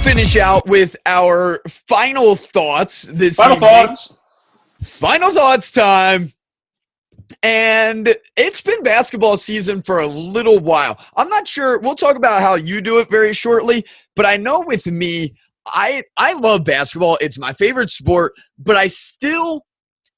finish out with our final thoughts this Final evening. thoughts. Final thoughts time. And it's been basketball season for a little while. I'm not sure. We'll talk about how you do it very shortly. But I know with me, I love basketball. It's my favorite sport. But I still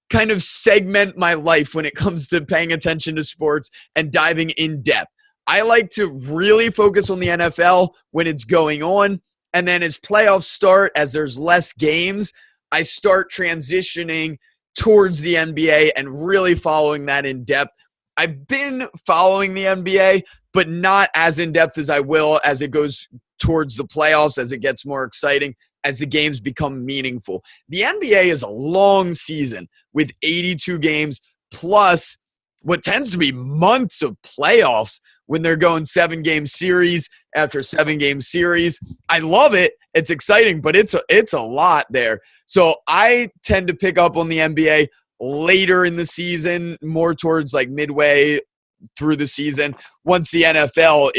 kind of segment my life when it comes to paying attention to sports and diving in depth. I like to really focus on the NFL when it's going on. And then as playoffs start, as there's less games, I start transitioning towards the NBA and really following that in depth. I've been following the NBA, but not as in depth as I will as it goes towards the playoffs, as it gets more exciting, as the games become meaningful. The NBA is a long season with 82 games plus what tends to be months of playoffs when they're going 7-game series after 7-game series. I love it. It's exciting, but it's a lot there. So I tend to pick up on the NBA later in the season, more towards like midway through the season, once the NFL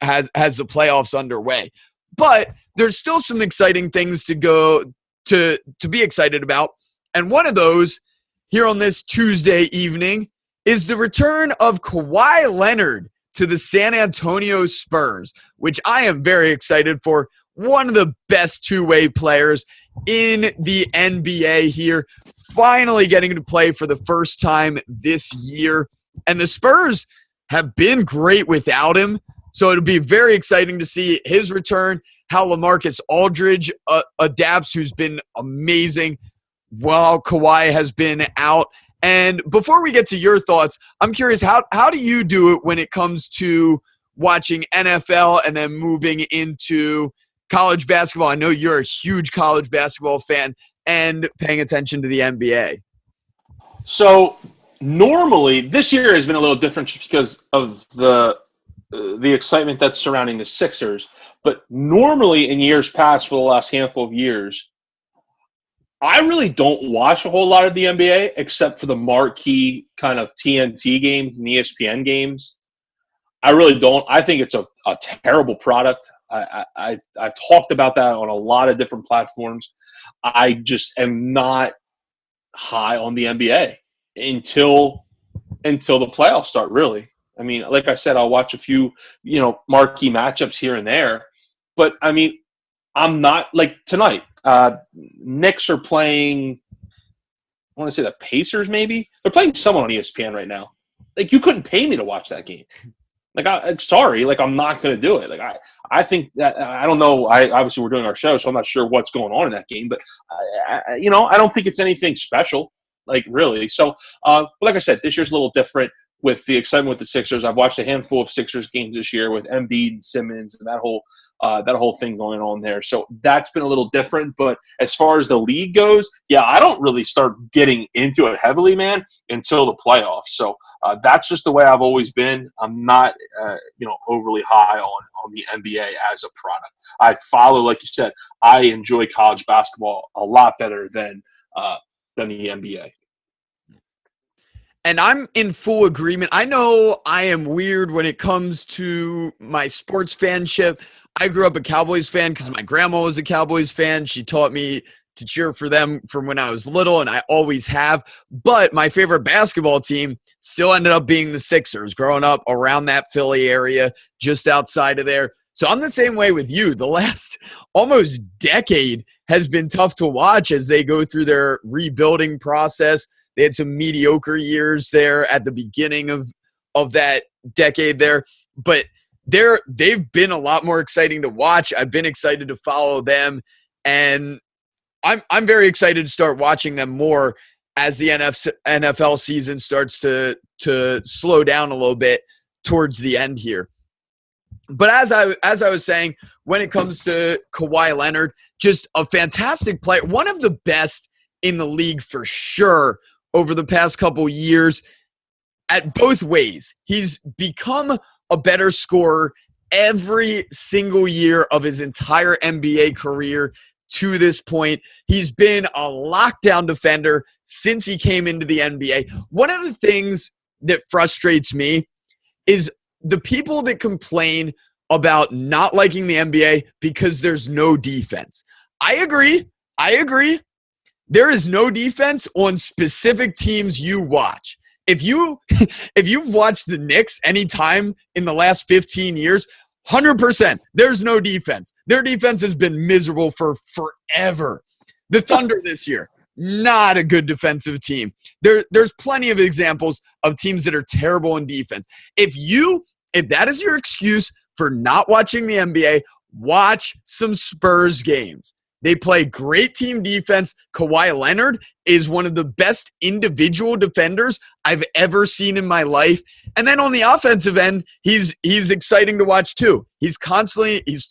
has the playoffs underway. But there's still some exciting things to be excited about. And one of those here on this Tuesday evening is the return of Kawhi Leonard to the San Antonio Spurs, which I am very excited for. One of the best two-way players in the NBA here, finally getting to play for the first time this year. And the Spurs have been great without him, so it'll be very exciting to see his return, how LaMarcus Aldridge adapts, who's been amazing while Kawhi has been out. And before we get to your thoughts, I'm curious, how do you do it when it comes to watching NFL and then moving into college basketball? I know you're a huge college basketball fan and paying attention to the NBA. So normally, this year has been a little different just because of the excitement that's surrounding the Sixers. But normally in years past, for the last handful of years, I really don't watch a whole lot of the NBA except for the marquee kind of TNT games and ESPN games. I really don't. I think it's a terrible product. I've talked about that on a lot of different platforms. I just am not high on the NBA until the playoffs start, really. I mean, like I said, I'll watch a few, marquee matchups here and there. But, I mean, I'm not – like tonight, Knicks are playing – I want to say the Pacers maybe? They're playing someone on ESPN right now. Like, you couldn't pay me to watch that game. Like, I'm not going to do it. Like, I think that, I don't know. Obviously, we're doing our show, so I'm not sure what's going on in that game. But, I don't think it's anything special, like, really. So, but like I said, this year's a little different with the excitement with the Sixers. I've watched a handful of Sixers games this year with Embiid and Simmons and that whole thing going on there. So that's been a little different. But as far as the league goes, yeah, I don't really start getting into it heavily, man, until the playoffs. So that's just the way I've always been. I'm not, overly high on the NBA as a product. I follow, like you said, I enjoy college basketball a lot better than the NBA. And I'm in full agreement. I know I am weird when it comes to my sports fanship. I grew up a Cowboys fan because my grandma was a Cowboys fan. She taught me to cheer for them from when I was little, and I always have. But my favorite basketball team still ended up being the Sixers, growing up around that Philly area, just outside of there. So I'm the same way with you. The last almost decade has been tough to watch as they go through their rebuilding process. They had some mediocre years there at the beginning of that decade there. But they've been a lot more exciting to watch. I've been excited to follow them. And I'm very excited to start watching them more as the NFL season starts to slow down a little bit towards the end here. But as I was saying, when it comes to Kawhi Leonard, just a fantastic player, one of the best in the league for sure over the past couple years at both ways. He's become a better scorer every single year of his entire NBA career to this point. He's been a lockdown defender since he came into the NBA. One of the things that frustrates me is the people that complain about not liking the NBA because there's no defense. I agree. There is no defense on specific teams you watch. If you've watched the Knicks anytime in the last 15 years, 100%, there's no defense. Their defense has been miserable for forever. The Thunder this year, not a good defensive team. There's plenty of examples of teams that are terrible in defense. If that is your excuse for not watching the NBA, watch some Spurs games. They play great team defense. Kawhi Leonard is one of the best individual defenders I've ever seen in my life. And then on the offensive end, he's exciting to watch too. He's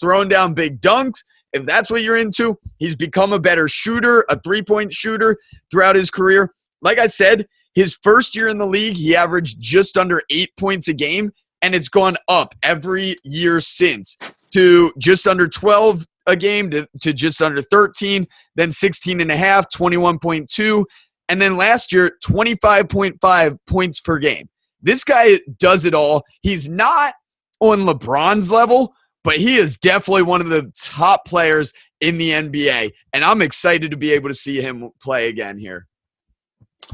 throwing down big dunks. If that's what you're into, he's become a better shooter, a three-point shooter throughout his career. Like I said, his first year in the league, he averaged just under 8 points a game, and it's gone up every year since to just under 12 a game to just under 13, then 16 and a half, 21.2, and then last year 25.5 points per game. This guy does it all. He's not on LeBron's level, but he is definitely one of the top players in the NBA, and I'm excited to be able to see him play again here.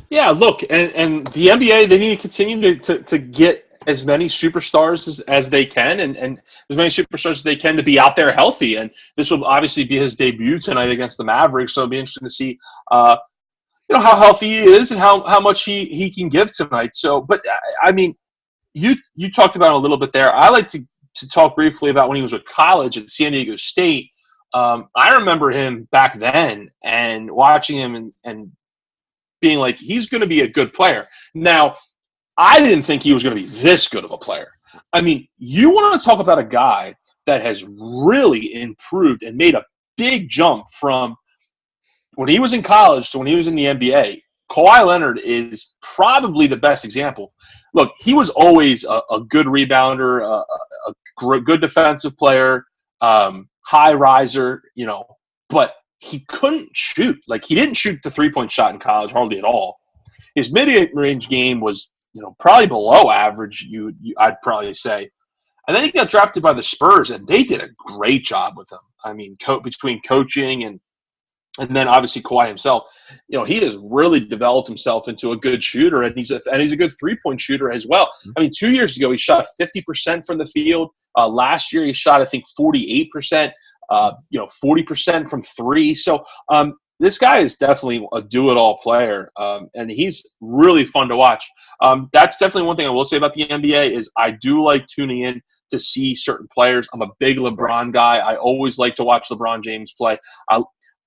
Yeah, look, and the NBA, they need to continue to get as many superstars as they can and as many superstars as they can to be out there healthy. And this will obviously be his debut tonight against the Mavericks, so it'll be interesting to see how healthy he is and how much he can give tonight. So, but, I mean, you talked about it a little bit there. I like to talk briefly about when he was with college at San Diego State. I remember him back then and watching him and being like, he's going to be a good player. Now, I didn't think he was going to be this good of a player. I mean, you want to talk about a guy that has really improved and made a big jump from when he was in college to when he was in the NBA. Kawhi Leonard is probably the best example. Look, he was always a good rebounder, a good defensive player, high riser, but he couldn't shoot. Like, he didn't shoot the three-point shot in college hardly at all. His mid-range game was probably below average, I'd probably say. And then he got drafted by the Spurs, and they did a great job with him. I mean, between coaching and then obviously Kawhi himself, he has really developed himself into a good shooter, and he's a good three-point shooter as well. I mean, 2 years ago he shot 50% from the field. Last year he shot, I think, 48%. 40% from three. So this guy is definitely a do-it-all player, and he's really fun to watch. That's definitely one thing I will say about the NBA is I do like tuning in to see certain players. I'm a big LeBron guy. I always like to watch LeBron James play.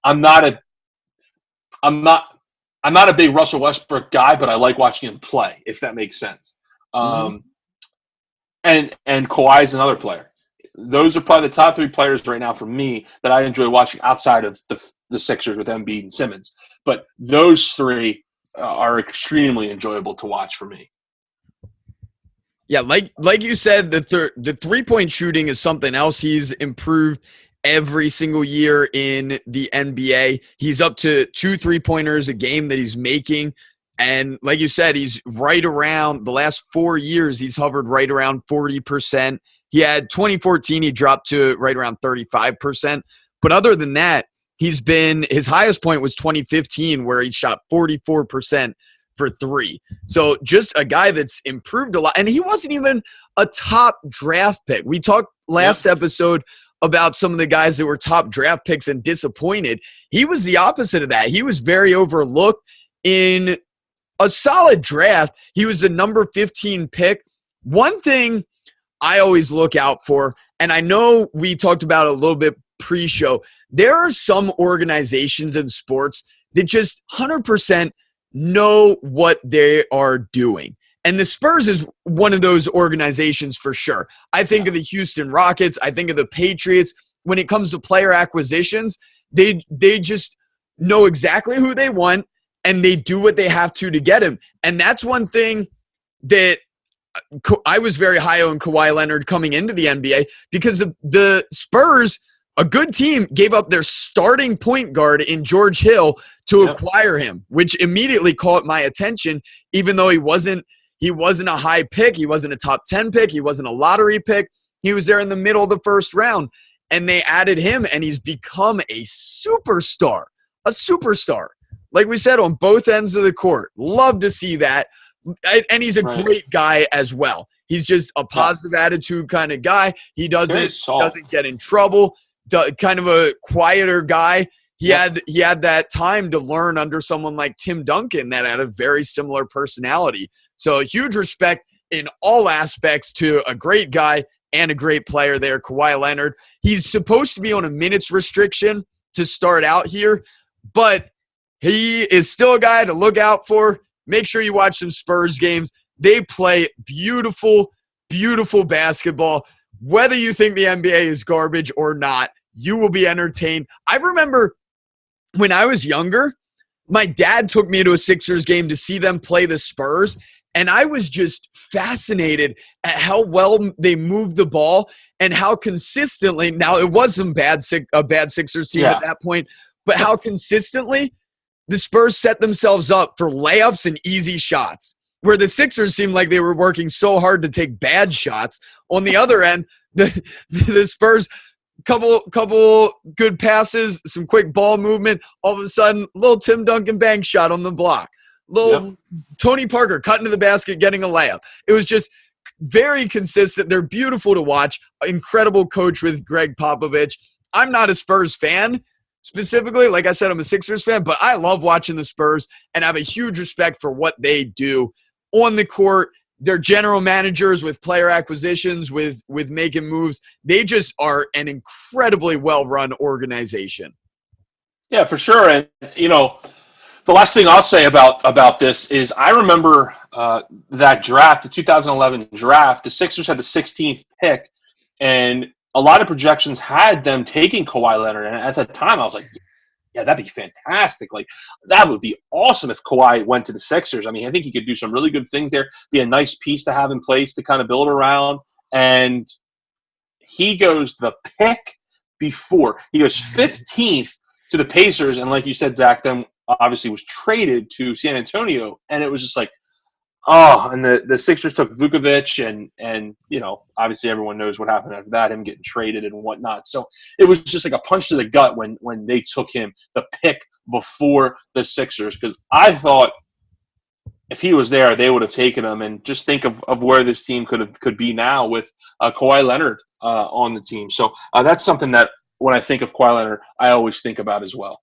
I'm not a big Russell Westbrook guy, but I like watching him play, if that makes sense. And Kawhi is another player. Those are probably the top three players right now for me that I enjoy watching outside of the Sixers with Embiid and Simmons. But those three are extremely enjoyable to watch for me. Yeah, like you said, the three-point shooting is something else. He's improved every single year in the NBA. He's up to 2 3-pointers a game that he's making. And like you said, he's right around the last 4 years, he's hovered right around 40%. He had 2014, he dropped to right around 35%. But other than that, his highest point was 2015, where he shot 44% for three. So just a guy that's improved a lot. And he wasn't even a top draft pick. We talked last episode about some of the guys that were top draft picks and disappointed. He was the opposite of that. He was very overlooked in a solid draft. He was the number 15 pick. One thing I always look out for, and I know we talked about it a little bit pre-show, there are some organizations in sports that just 100% know what they are doing. And the Spurs is one of those organizations for sure. I think of the Houston Rockets. I think of the Patriots. When it comes to player acquisitions, they just know exactly who they want, and they do what they have to get him. And that's one thing that I was very high on Kawhi Leonard coming into the NBA, because the Spurs, a good team, gave up their starting point guard in George Hill to acquire him, which immediately caught my attention, even though he wasn't a high pick. He wasn't a top 10 pick. He wasn't a lottery pick. He was there in the middle of the first round, and they added him, and he's become a superstar. A superstar. Like we said, on both ends of the court. Love to see that. And he's a great guy as well. He's just a positive attitude kind of guy. He doesn't get in trouble. Kind of a quieter guy. He had that time to learn under someone like Tim Duncan that had a very similar personality. So huge respect in all aspects to a great guy and a great player there, Kawhi Leonard. He's supposed to be on a minutes restriction to start out here, but he is still a guy to look out for. Make sure you watch some Spurs games. They play beautiful, beautiful basketball. Whether you think the NBA is garbage or not, you will be entertained. I remember when I was younger, my dad took me to a Sixers game to see them play the Spurs, and I was just fascinated at how well they moved the ball and how consistently – now, it was a bad Sixers team at that point, but how consistently the Spurs set themselves up for layups and easy shots, where the Sixers seemed like they were working so hard to take bad shots. On the other end, the Spurs – couple good passes, some quick ball movement. All of a sudden, little Tim Duncan bank shot on the block. Little Tony Parker cutting to the basket, getting a layup. It was just very consistent. They're beautiful to watch. Incredible coach with Greg Popovich. I'm not a Spurs fan specifically. Like I said, I'm a Sixers fan, but I love watching the Spurs and have a huge respect for what they do on the court. They're general managers with player acquisitions, with making moves. They just are an incredibly well-run organization. Yeah, for sure. And, the last thing I'll say about this is I remember that draft, the 2011 draft, the Sixers had the 16th pick, and a lot of projections had them taking Kawhi Leonard. And at the time, I was like, yeah, that'd be fantastic. Like, that would be awesome if Kawhi went to the Sixers. I mean, I think he could do some really good things there, be a nice piece to have in place to kind of build around. And he goes the pick before. He goes 15th to the Pacers. And like you said, Zach, then obviously was traded to San Antonio. And it was just like, and the Sixers took Vukovic, and obviously everyone knows what happened after that, him getting traded and whatnot. So it was just like a punch to the gut when they took him, the pick before the Sixers, because I thought if he was there, they would have taken him. And just think of where this team could be now with Kawhi Leonard on the team. So that's something that when I think of Kawhi Leonard, I always think about as well.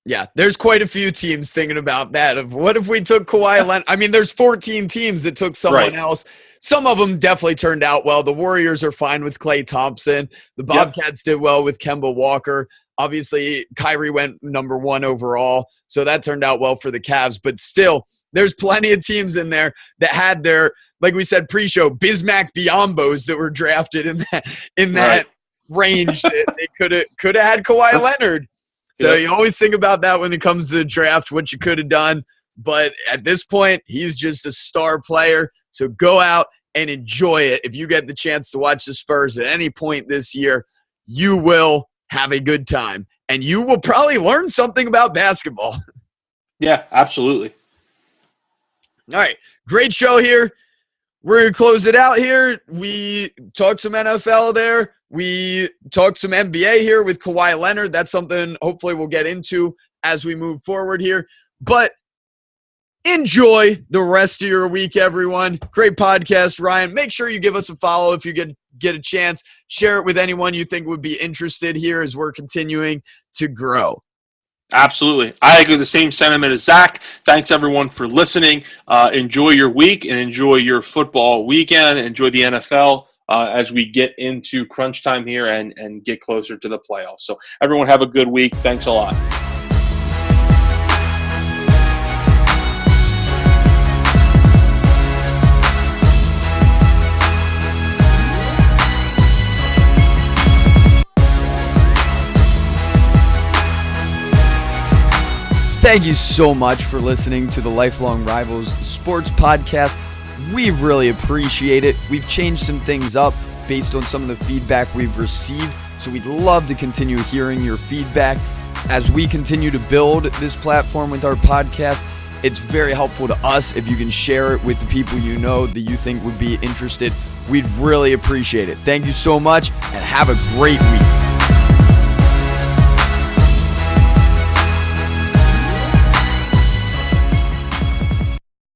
Yeah, there's quite a few teams thinking about that. Of what if we took Kawhi Leonard? I mean, there's 14 teams that took someone else. Some of them definitely turned out well. The Warriors are fine with Klay Thompson. The Bobcats did well with Kemba Walker. Obviously, Kyrie went number 1 overall, so that turned out well for the Cavs. But still, there's plenty of teams in there that had their, like we said pre-show, Bismack Biombos that were drafted in that range. They could have had Kawhi Leonard. So you always think about that when it comes to the draft, what you could have done. But at this point, he's just a star player. So go out and enjoy it. If you get the chance to watch the Spurs at any point this year, you will have a good time. And you will probably learn something about basketball. Yeah, absolutely. All right. Great show here. We're going to close it out here. We talked some NFL there. We talked some NBA here with Kawhi Leonard. That's something hopefully we'll get into as we move forward here. But enjoy the rest of your week, everyone. Great podcast, Ryan. Make sure you give us a follow if you get a chance. Share it with anyone you think would be interested here as we're continuing to grow. Absolutely. I agree with the same sentiment as Zach. Thanks, everyone, for listening. Enjoy your week and enjoy your football weekend. Enjoy the NFL as we get into crunch time here and get closer to the playoffs. So everyone have a good week. Thanks a lot. Thank you so much for listening to the Lifelong Rivals Sports Podcast. We really appreciate it. We've changed some things up based on some of the feedback we've received, so we'd love to continue hearing your feedback as we continue to build this platform with our podcast. It's very helpful to us if you can share it with the people you know that you think would be interested. We'd really appreciate it. Thank you so much, and have a great week.